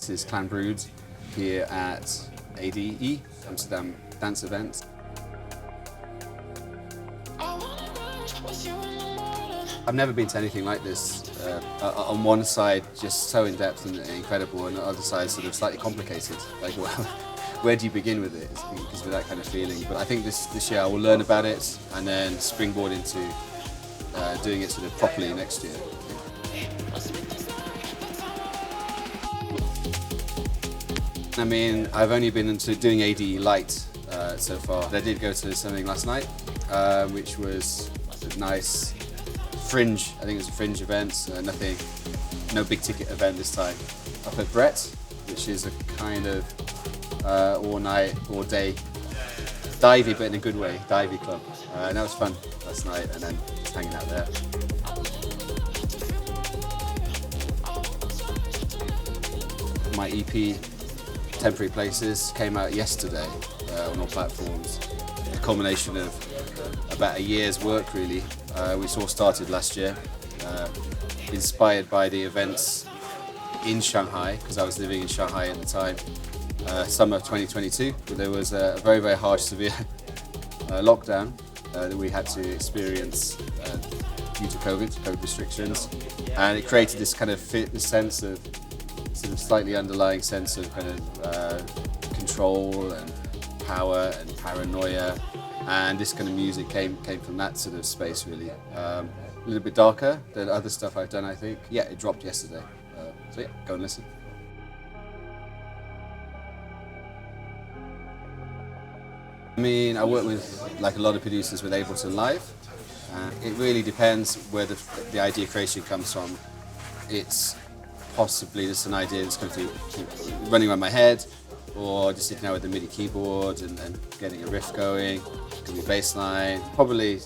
This is Clan Brude here at ADE, Amsterdam Dance Event. I've never been to anything like this. On one side, just so in-depth and incredible, and on the other side, sort of slightly complicated. Like, well, where do you begin with it? Because with that kind of feeling. But I think this year I will learn about it and then springboard into doing it sort of properly next year. I mean, I've only been into doing ADE light so far. I did go to something last night, which was a nice fringe. I think it was a fringe event. No big ticket event this time. Up at Brett, which is a kind of all night, all day divey, but in a good way, divey club. And that was fun last night, and then just hanging out there. My EP, Temporary Places, came out yesterday on all platforms. The culmination of about a year's work, really, which all started last year. Inspired by the events in Shanghai, because I was living in Shanghai at the time, summer of 2022. There was a very, very harsh, severe lockdown that we had to experience due to COVID restrictions, and it created this kind of sense of sort of slightly underlying sense of kind of control and power and paranoia, and this kind of music came from that sort of space, really. A little bit darker than other stuff I've done, I think. Yeah, it dropped yesterday, so yeah, go and listen. I mean, I work with, like a lot of producers, with Ableton Live. It really depends where the idea creation comes from. It's possibly just an idea that's going to keep running around my head, or just sitting out with the MIDI keyboard and getting a riff going. It could be bass line. Probably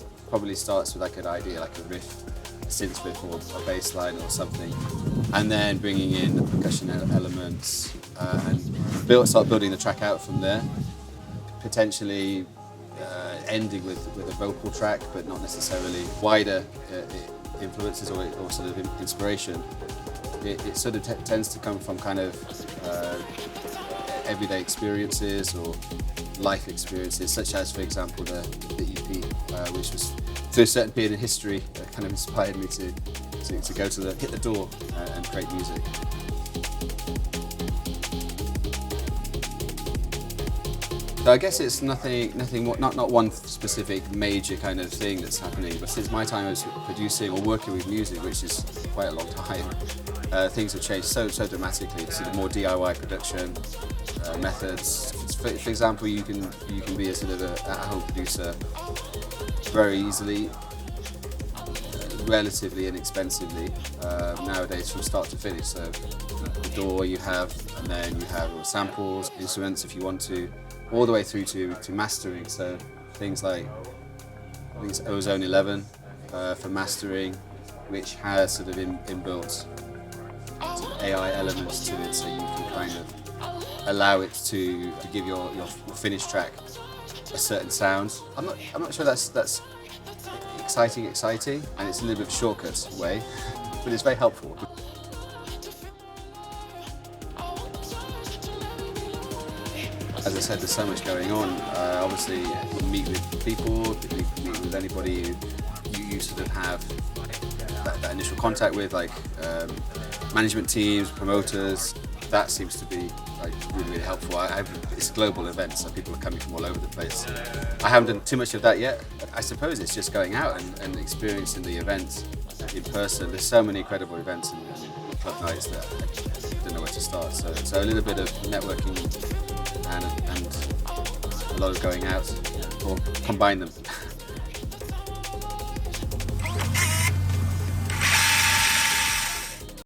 starts with like an idea, like a riff, a synth riff or a bass line or something, and then bringing in the percussion elements and start building the track out from there. Potentially ending with a vocal track, but not necessarily wider influences or sort of inspiration. It sort of tends to come from kind of everyday experiences or life experiences, such as, for example, the EP, which was through a certain period in history kind of inspired me to go to hit the door and create music. So I guess it's nothing more, not one specific major kind of thing that's happening, but since my time as producing or working with music, which is quite a long time, things have changed so dramatically. Sort of more DIY production methods. For example, you can be a sort of at-home producer very easily, relatively inexpensively nowadays, from start to finish. So the DAW you have, and then you have all samples, instruments if you want to, all the way through to mastering. So things like, I think it's Ozone 11 for mastering, which has sort of inbuilt sort of AI elements to it, so you can kind of allow it to give your finished track a certain sound. I'm not sure that's exciting, and it's a little bit of a shortcut way, but it's very helpful. As I said, there's so much going on. Obviously, you meet with people, meet with anybody you sort of have that initial contact with, like management teams, promoters. That seems to be like really helpful. It's a global event, so people are coming from all over the place. I haven't done too much of that yet. I suppose it's just going out and experiencing the event in person. There's so many incredible events and club nights that I don't know where to start. So a little bit of networking and a lot of going out, or combine them.